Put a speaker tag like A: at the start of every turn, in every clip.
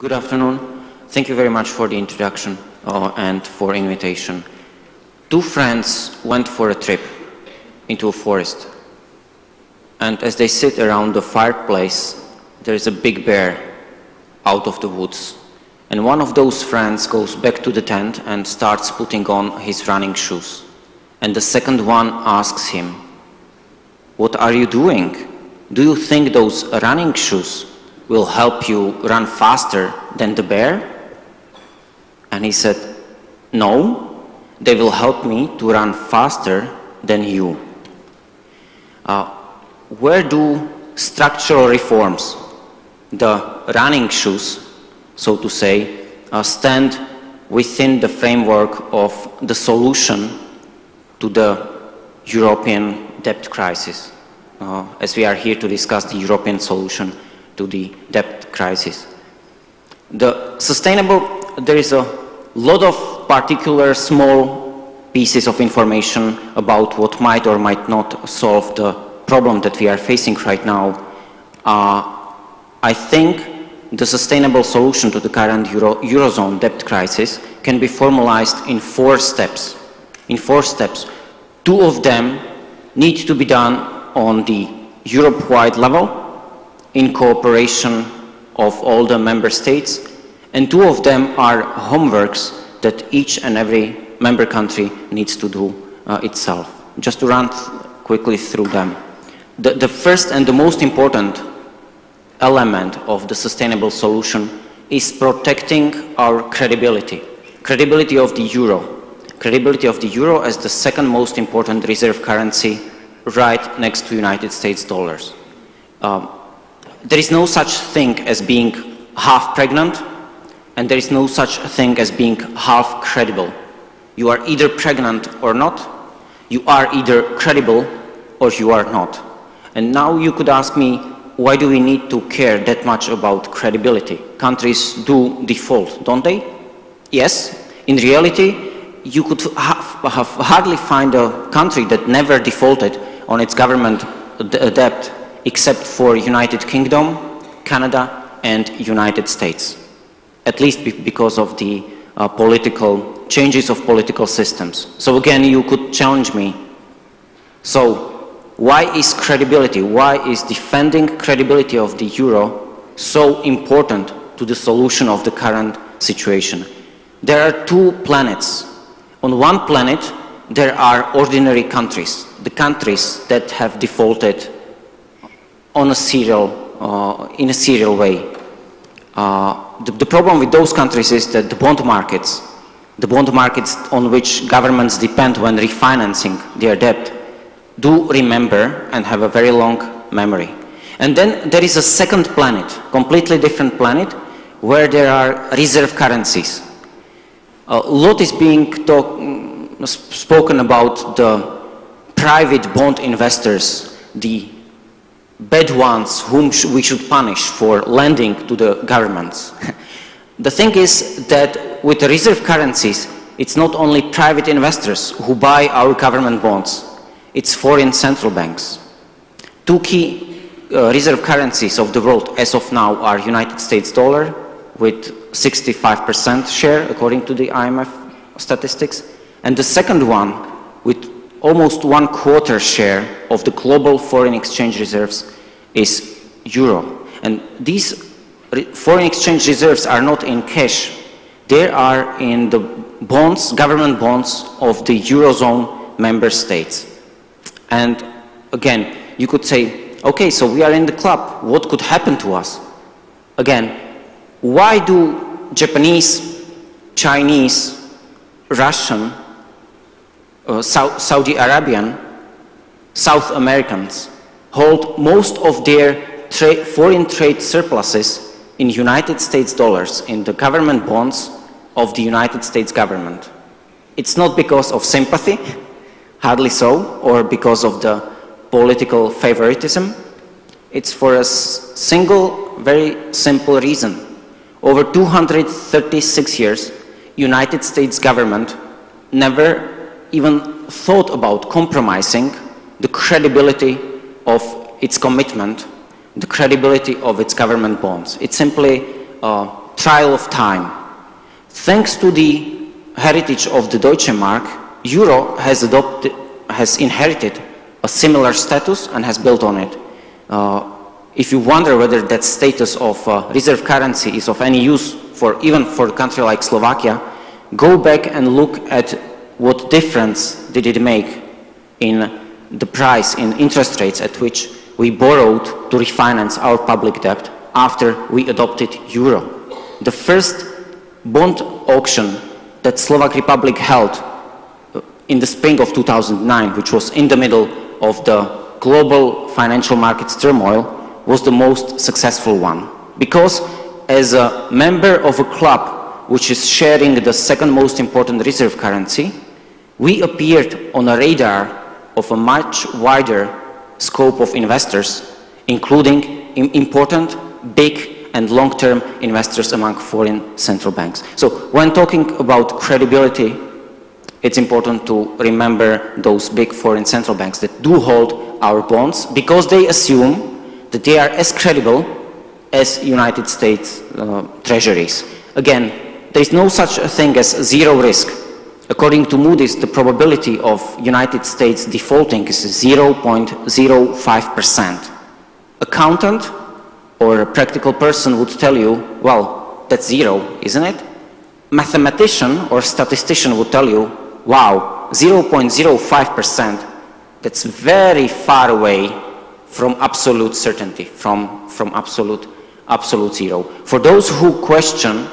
A: Good afternoon. Thank you very much for the introduction and for invitation. Two friends went for a trip into a forest, and as they sit around the fireplace, there is a big bear out of the woods. And one of those friends goes back to the tent and starts putting on his running shoes. And the second one asks him, "What are you doing? Do you think those running shoes will help you run faster than the bear?" And he said, "No, they will help me to run faster than you." Where do structural reforms, the running shoes, so to say, stand within the framework of the solution to the European debt crisis, as we are here to discuss the European solution to the debt crisis? There is a lot of particular small pieces of information about what might or might not solve the problem that we are facing right now. I think the sustainable solution to the current Eurozone debt crisis can be formalized in four steps. Two of them need to be done on the Europe-wide level, in cooperation of all the member states, and two of them are homeworks that each and every member country needs to do itself. Just to run quickly through them. The first and the most important element of the sustainable solution is protecting our credibility of the euro. Credibility of the euro as the second most important reserve currency right next to United States dollars. There is no such thing as being half pregnant, and there is no such thing as being half credible. You are either pregnant or not, you are either credible or you are not. And now you could ask me, why do we need to care that much about credibility? Countries do default, don't they? Yes. In reality, you could hardly find a country that never defaulted on its government debt except for United Kingdom, Canada, and United States. At least because of the political changes of political systems. So again, you could challenge me. So why is credibility, why is defending credibility of the euro so important to the solution of the current situation? There are two planets. On one planet, there are ordinary countries, the countries that have defaulted in a serial way. The problem with those countries is that the bond markets on which governments depend when refinancing their debt, do remember and have a very long memory. And then there is a second planet, completely different planet, where there are reserve currencies. A lot is being spoken about the private bond investors, the bad ones whom we should punish for lending to the governments. The thing is that with the reserve currencies, it's not only private investors who buy our government bonds, it's foreign central banks. Two key reserve currencies of the world as of now are United States dollar with 65% share according to the IMF statistics, and the second one with almost 1/4 share of the global foreign exchange reserves is euro. And these foreign exchange reserves are not in cash, they are in the bonds, government bonds of the Eurozone member states. And again, you could say, okay, so we are in the club, what could happen to us? Again, why do Japanese, Chinese, Russian, Saudi Arabian, South Americans hold most of their foreign trade surpluses in United States dollars, in the government bonds of the United States government? It's not because of sympathy, hardly so, or because of the political favoritism. It's for a single, very simple reason. Over 236 years, United States government never even thought about compromising the credibility of its commitment, the credibility of its government bonds. It simply trial of time. Thanks to the heritage of the Deutsche Mark, Euro has inherited a similar status and has built on it. If you wonder whether that status of reserve currency is of any use even for a country like Slovakia, go back and look at what difference did it make in the price, in interest rates at which we borrowed to refinance our public debt after we adopted Euro. The first bond auction that Slovak Republic held in the spring of 2009, which was in the middle of the global financial markets turmoil, was the most successful one. Because as a member of a club which is sharing the second most important reserve currency, we appeared on a radar of a much wider scope of investors, including important, big and long-term investors among foreign central banks. So when talking about credibility, it's important to remember those big foreign central banks that do hold our bonds, because they assume that they are as credible as United States treasuries. Again, there is no such a thing as zero risk. According to Moody's, the probability of United States defaulting is 0.05%. Accountant or a practical person would tell you, well, that's zero, isn't it? Mathematician or statistician would tell you, wow, 0.05%, that's very far away from absolute certainty, from absolute zero. For those who question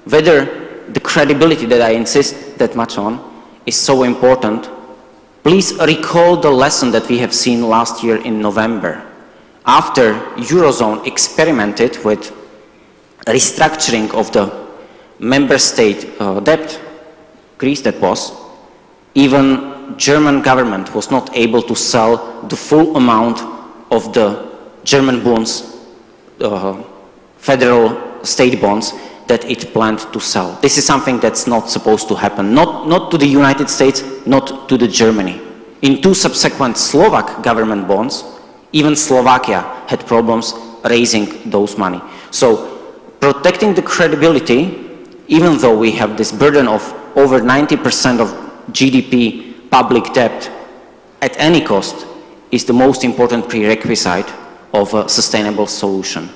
A: whether the credibility that I insist that much on is so important, please recall the lesson that we have seen last year in November. After Eurozone experimented with restructuring of the member state debt, Greece that was, even German government was not able to sell the full amount of the German bonds, federal state bonds, that it planned to sell. This is something that's not supposed to happen, not to the United States, not to the Germany. In two subsequent Slovak government bonds, even Slovakia had problems raising those money. So protecting the credibility, even though we have this burden of over 90% of GDP public debt at any cost, is the most important prerequisite of a sustainable solution.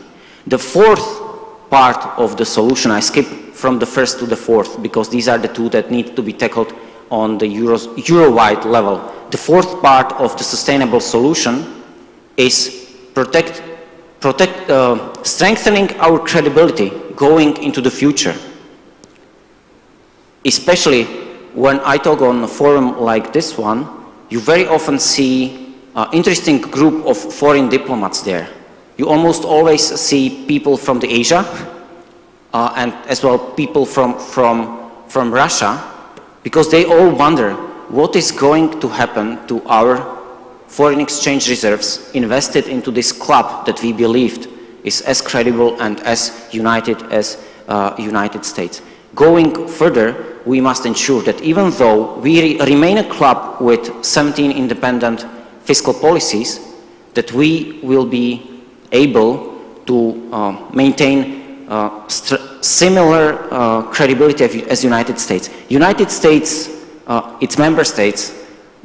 A: The fourth part of the solution, I skip from the first to the fourth because these are the two that need to be tackled on the Euro-wide level. The fourth part of the sustainable solution is strengthening our credibility going into the future. Especially when I talk on a forum like this one, you very often see an interesting group of foreign diplomats there. You almost always see people from the Asia and as well people from Russia, because they all wonder what is going to happen to our foreign exchange reserves invested into this club that we believed is as credible and as united as United States. Going further, we must ensure that even though we remain a club with 17 independent fiscal policies, that we will be able to maintain similar credibility as United States. United States, its member states,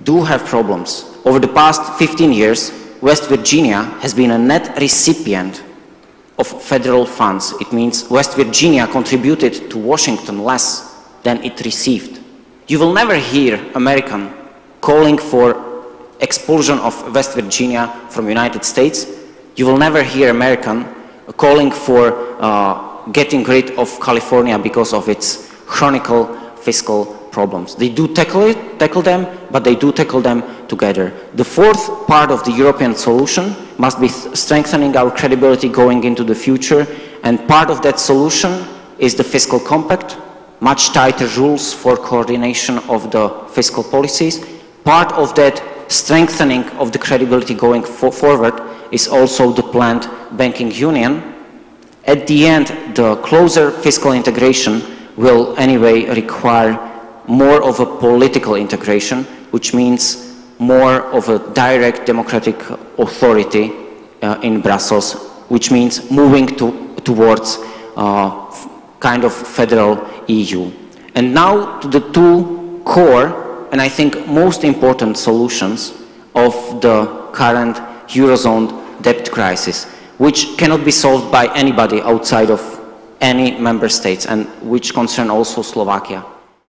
A: do have problems. Over the past 15 years, West Virginia has been a net recipient of federal funds. It means West Virginia contributed to Washington less than it received. You will never hear American calling for expulsion of West Virginia from United States. You will never hear American calling for getting rid of California because of its chronic fiscal problems. They do tackle them, but they do tackle them together. The fourth part of the European solution must be strengthening our credibility going into the future, and part of that solution is the fiscal compact, much tighter rules for coordination of the fiscal policies. Part of that strengthening of the credibility going forward is also the planned banking union. At the end, the closer fiscal integration will anyway require more of a political integration, which means more of a direct democratic authority in Brussels, which means moving towards kind of federal EU. And now to the two core, and I think most important solutions of the current Eurozone debt crisis, which cannot be solved by anybody outside of any member states and which concern also Slovakia.